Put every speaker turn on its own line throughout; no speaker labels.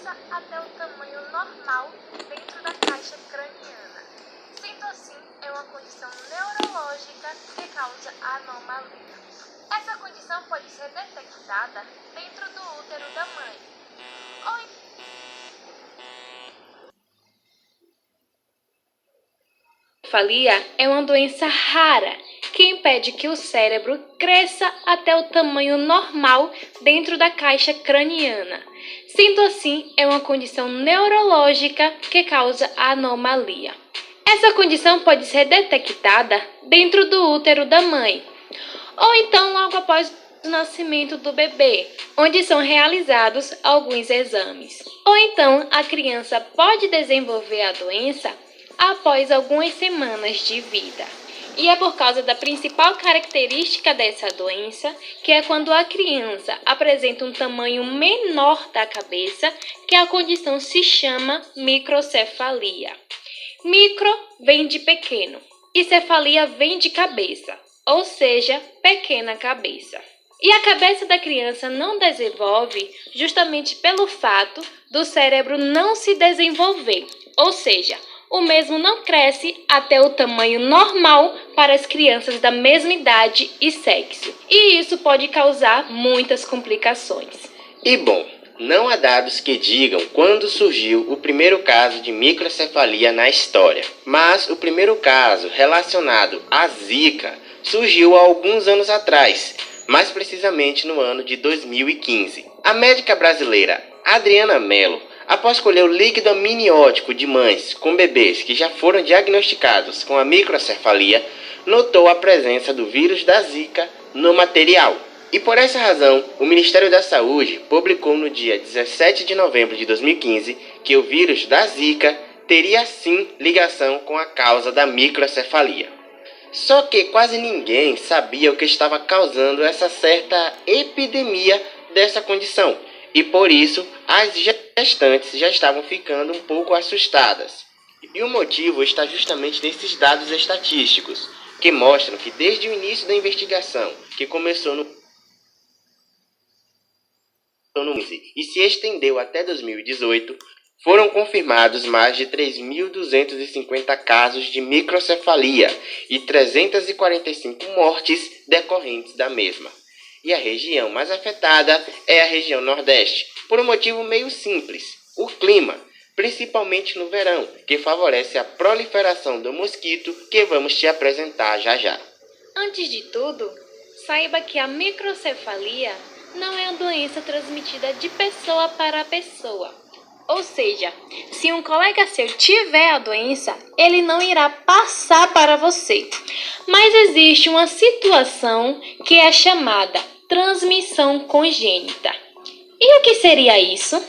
cresça até o tamanho normal dentro da caixa craniana. Sendo assim, é uma condição neurológica que causa anomalia. Essa condição pode ser detectada dentro do útero da mãe.
Cefalia é uma doença rara que impede que o cérebro cresça até o tamanho normal dentro da caixa craniana. Sendo assim, é uma condição neurológica que causa anomalia. Essa condição pode ser detectada dentro do útero da mãe, ou então logo após o nascimento do bebê, onde são realizados alguns exames. Ou então a criança pode desenvolver a doença após algumas semanas de vida. E é por causa da principal característica dessa doença, que é quando a criança apresenta um tamanho menor da cabeça, que a condição se chama microcefalia. Micro vem de pequeno e cefalia vem de cabeça, ou seja, pequena cabeça. E a cabeça da criança não desenvolve justamente pelo fato do cérebro não se desenvolver, ou seja, o mesmo não cresce até o tamanho normal para as crianças da mesma idade e sexo. E isso pode causar muitas complicações.
E bom, não há dados que digam quando surgiu o primeiro caso de microcefalia na história, mas o primeiro caso relacionado à Zika surgiu há alguns anos atrás, mais precisamente no ano de 2015. A médica brasileira Adriana Mello, após colher o líquido amniótico de mães com bebês que já foram diagnosticados com a microcefalia, notou a presença do vírus da Zika no material. E por essa razão, o Ministério da Saúde publicou no dia 17 de novembro de 2015 que o vírus da Zika teria sim ligação com a causa da microcefalia. Só que quase ninguém sabia o que estava causando essa certa epidemia dessa condição, e por isso as gestantes já estavam ficando um pouco assustadas. E o motivo está justamente nesses dados estatísticos, que mostram que desde o início da investigação, que começou no e se estendeu até 2018, foram confirmados mais de 3.250 casos de microcefalia e 345 mortes decorrentes da mesma. E a região mais afetada é a região Nordeste, por um motivo meio simples: o clima, principalmente no verão, que favorece a proliferação do mosquito que vamos te apresentar já já.
Antes de tudo, saiba que a microcefalia não é uma doença transmitida de pessoa para pessoa. Ou seja, se um colega seu tiver a doença, ele não irá passar para você. Mas existe uma situação que é chamada transmissão congênita. E o que seria isso?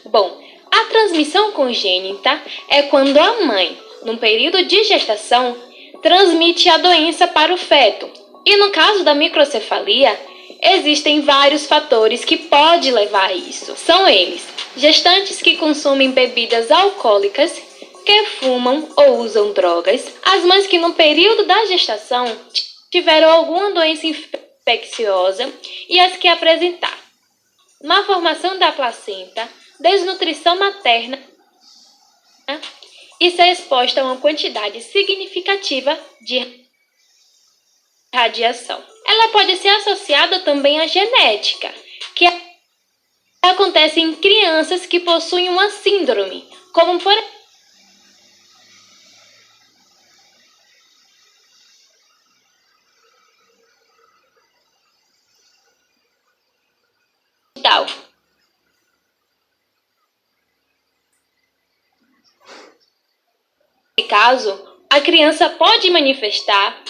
Bom, a transmissão congênita é quando a mãe, num período de gestação, transmite a doença para o feto. E no caso da microcefalia, existem vários fatores que podem levar a isso. São eles: gestantes que consomem bebidas alcoólicas, que fumam ou usam drogas, as mães que no período da gestação tiveram alguma doença infecciosa e as que apresentaram má formação da placenta, desnutrição materna e ser exposta a uma quantidade significativa de radiação. Ela pode ser associada também à genética, que acontece em crianças que possuem uma síndrome, como por tal. Nesse caso, a criança pode manifestar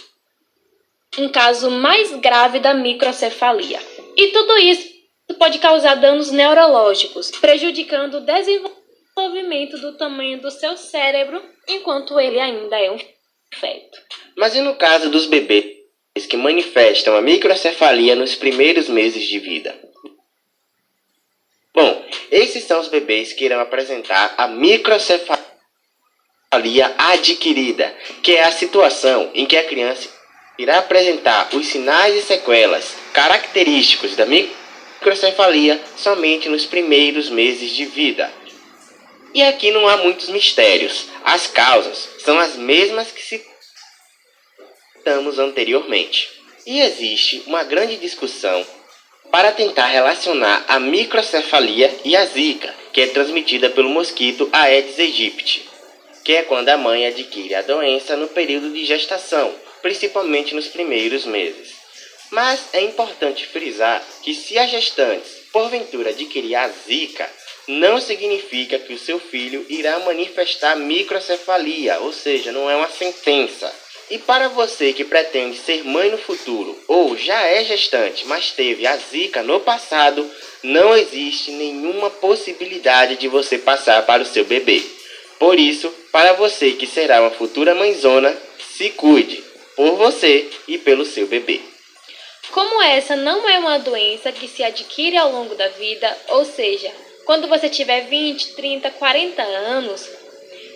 um caso mais grave da microcefalia. E tudo isso pode causar danos neurológicos, prejudicando o desenvolvimento do tamanho do seu cérebro enquanto ele ainda é um feto.
Mas e no caso dos bebês que manifestam a microcefalia nos primeiros meses de vida? Bom, esses são os bebês que irão apresentar a microcefalia adquirida, que é a situação em que a criança irá apresentar os sinais e sequelas característicos da microcefalia somente nos primeiros meses de vida. E aqui não há muitos mistérios. As causas são as mesmas que citamos anteriormente. E existe uma grande discussão para tentar relacionar a microcefalia e a zika, que é transmitida pelo mosquito Aedes aegypti, que é quando a mãe adquire a doença no período de gestação, principalmente nos primeiros meses. Mas é importante frisar que se a gestante porventura adquirir a zika, não significa que o seu filho irá manifestar microcefalia, ou seja, não é uma sentença. E para você que pretende ser mãe no futuro ou já é gestante, mas teve a zika no passado, não existe nenhuma possibilidade de você passar para o seu bebê. Por isso, para você que será uma futura mãezona, se cuide por você e pelo seu bebê.
Como essa não é uma doença que se adquire ao longo da vida, ou seja, quando você tiver 20, 30, 40 anos,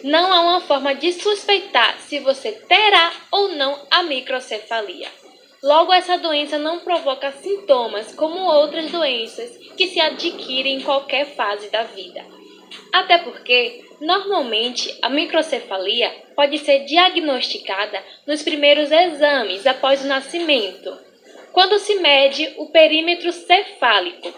não há uma forma de suspeitar se você terá ou não a microcefalia. Logo, essa doença não provoca sintomas como outras doenças que se adquirem em qualquer fase da vida. Até porque, normalmente, a microcefalia pode ser diagnosticada nos primeiros exames após o nascimento, quando se mede o perímetro cefálico,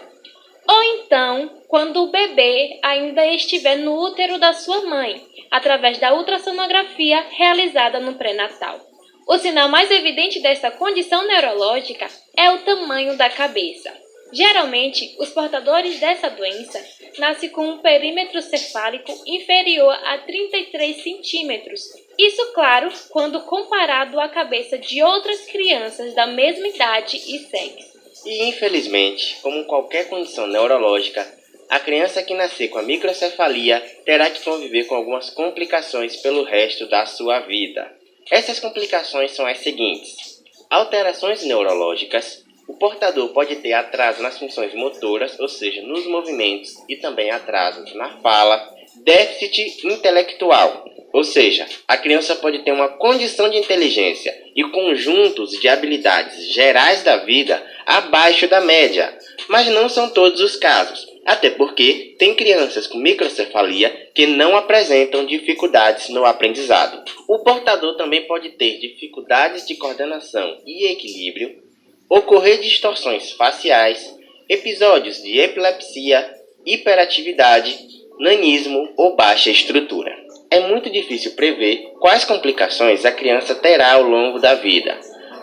ou então quando o bebê ainda estiver no útero da sua mãe, através da ultrassonografia realizada no pré-natal. O sinal mais evidente dessa condição neurológica é o tamanho da cabeça. Geralmente, os portadores dessa doença nascem com um perímetro cefálico inferior a 33 centímetros. Isso, claro, quando comparado à cabeça de outras crianças da mesma idade e sexo.
E infelizmente, como qualquer condição neurológica, a criança que nascer com a microcefalia terá que conviver com algumas complicações pelo resto da sua vida. Essas complicações são as seguintes: alterações neurológicas. O portador pode ter atraso nas funções motoras, ou seja, nos movimentos, e também atrasos na fala. Déficit intelectual, ou seja, a criança pode ter uma condição de inteligência e conjuntos de habilidades gerais da vida abaixo da média, mas não são todos os casos, até porque tem crianças com microcefalia que não apresentam dificuldades no aprendizado. O portador também pode ter dificuldades de coordenação e equilíbrio, ocorrer distorções faciais, episódios de epilepsia, hiperatividade, nanismo ou baixa estrutura. É muito difícil prever quais complicações a criança terá ao longo da vida.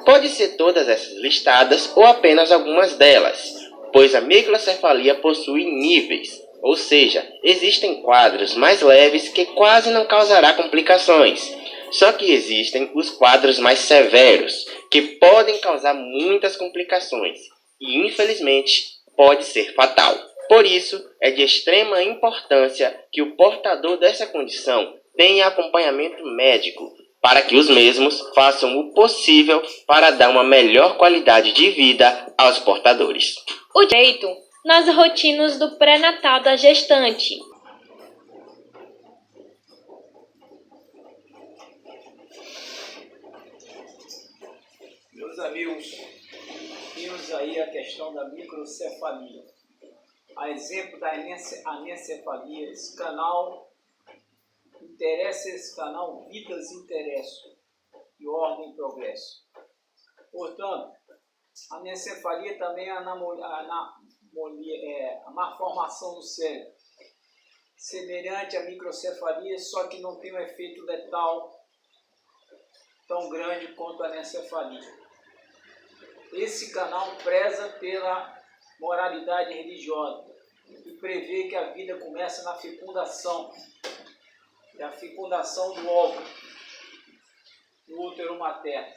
Pode ser todas essas listadas ou apenas algumas delas, pois a microcefalia possui níveis, ou seja, existem quadros mais leves que quase não causará complicações. Só que existem os quadros mais severos, que podem causar muitas complicações e, infelizmente, pode ser fatal. Por isso, é de extrema importância que o portador dessa condição tenha acompanhamento médico, para que os mesmos façam o possível para dar uma melhor qualidade de vida aos portadores.
O direito nas rotinas do pré-natal da gestante.
Meus amigos, vimos aí a questão da microcefalia. A exemplo da anencefalia, esse canal interessa, esse canal Vidas Interesso e Ordem e Progresso. Portanto, a anencefalia também é a malformação do cérebro, semelhante à microcefalia, só que não tem um efeito letal tão grande quanto a anencefalia. Esse canal preza pela moralidade religiosa e prevê que a vida começa na fecundação, a fecundação do óvulo, do útero materno.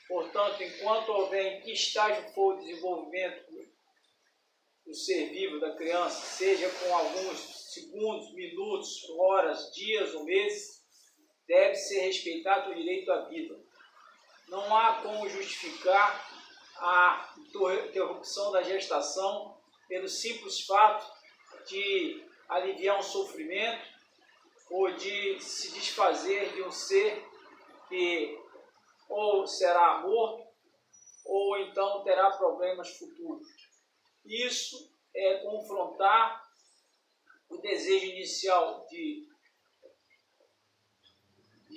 Portanto, enquanto houver em que estágio for o desenvolvimento do ser vivo da criança, seja com alguns segundos, minutos, horas, dias ou meses, deve ser respeitado o direito à vida. Não há como justificar a interrupção da gestação pelo simples fato de aliviar um sofrimento ou de se desfazer de um ser que ou será morto ou então terá problemas futuros. Isso é confrontar o desejo inicial de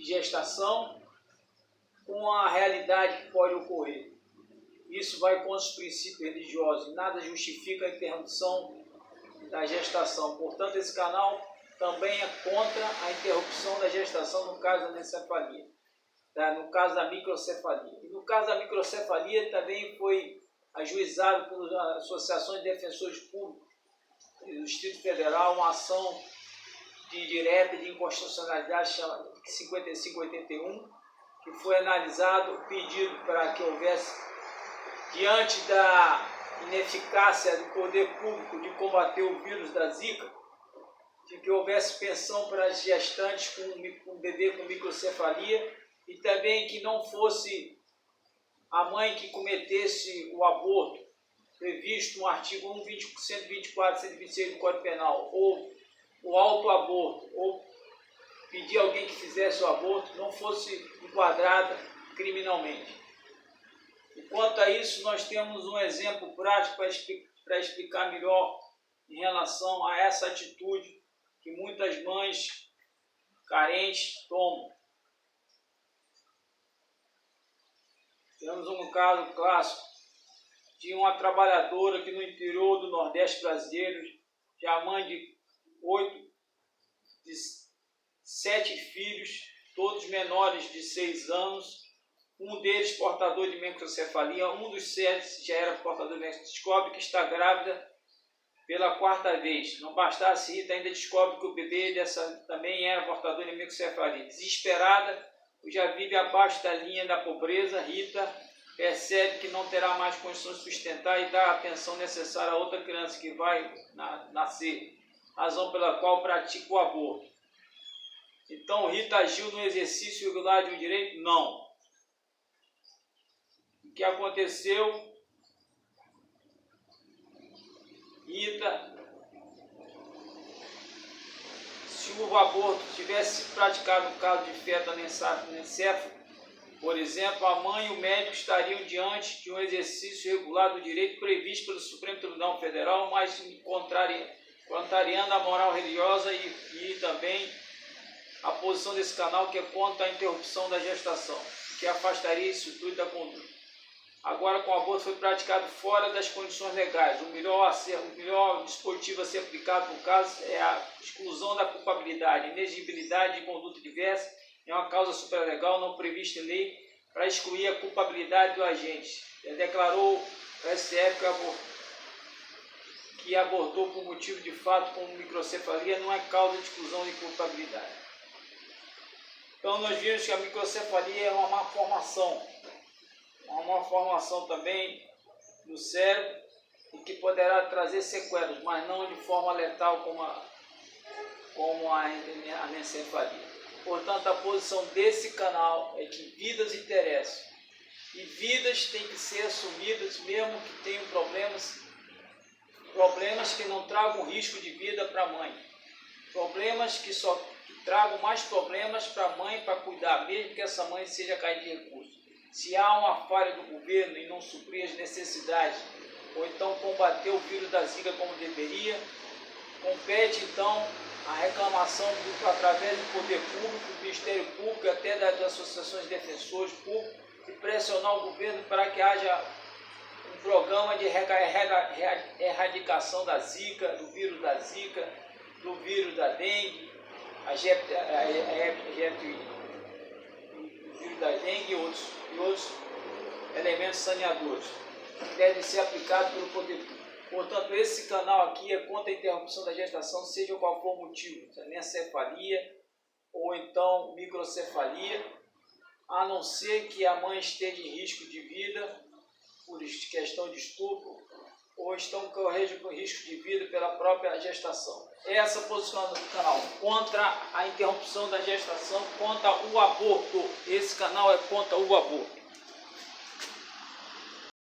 gestação com a realidade que pode ocorrer. Isso vai contra os princípios religiosos, nada justifica a interrupção da gestação. Portanto, esse canal também é contra a interrupção da gestação no caso da anencefalia, no caso da microcefalia. E no caso da microcefalia também foi ajuizado por associações de defensores públicos do Distrito Federal uma ação direta de inconstitucionalidade chamada 5581, que foi analisado o pedido para que houvesse, diante da ineficácia do poder público de combater o vírus da Zika, de que houvesse pensão para as gestantes com bebê com microcefalia e também que não fosse a mãe que cometesse o aborto previsto no artigo 124, 126 do Código Penal, ou o autoaborto, ou pedir a alguém que fizesse o aborto, não fosse enquadrada criminalmente. E quanto a isso, nós temos um exemplo prático para explicar melhor em relação a essa atitude que muitas mães carentes tomam. Temos um caso clássico de uma trabalhadora que no interior do Nordeste brasileiro, já mãe de 7 filhos, todos menores de 6 anos, um deles portador de microcefalia, um dos 7 já era portador de microcefalia, descobre que está grávida pela 4ª vez. Não bastasse, Rita ainda descobre que o bebê também era portador de microcefalia. Desesperada, já vive abaixo da linha da pobreza, Rita percebe que não terá mais condições de sustentar e dá a atenção necessária a outra criança que vai nascer, razão pela qual pratica o aborto. Então, Rita agiu no exercício regular de um direito? Não. O que aconteceu? Rita, se o aborto tivesse praticado no caso de feto anencefalo, por exemplo, a mãe e o médico estariam diante de um exercício regular do direito previsto pelo Supremo Tribunal Federal, mas contrariando a moral religiosa e também a posição desse canal, que é contra a interrupção da gestação, que afastaria isso tudo da conduta. Agora, com o aborto foi praticado fora das condições legais. O melhor dispositivo a ser aplicado no caso é a exclusão da culpabilidade, inexigibilidade de conduta diversa. É uma causa superlegal não prevista em lei para excluir a culpabilidade do agente. Ele declarou o STF que abortou por motivo de fato com microcefalia não é causa de exclusão de culpabilidade. Então nós vimos que a microcefalia é uma malformação também do cérebro e que poderá trazer sequelas, mas não de forma letal como a anencefalia. Portanto, a posição desse canal é que vidas interessam. E vidas têm que ser assumidas, mesmo que tenham problemas que não tragam risco de vida para a mãe. Problemas que tragam mais problemas para a mãe para cuidar, mesmo que essa mãe seja carente de recursos. Se há uma falha do governo em não suprir as necessidades, ou então combater o vírus da Zika como deveria, compete então a reclamação através do poder público, do Ministério Público, até das associações de defensores públicos, e pressionar o governo para que haja um programa de erradicação da Zika, do vírus da dengue, o vírus da dengue e outros elementos saneadores, que devem ser aplicados pelo poder público. Portanto, esse canal aqui é contra a interrupção da gestação, seja qual for o motivo, anencefalia ou então microcefalia, a não ser que a mãe esteja em risco de vida por questão de estupro ou estão correndo risco de vida pela própria gestação. Essa posição do canal contra a interrupção da gestação, contra o aborto. Esse canal é contra o aborto.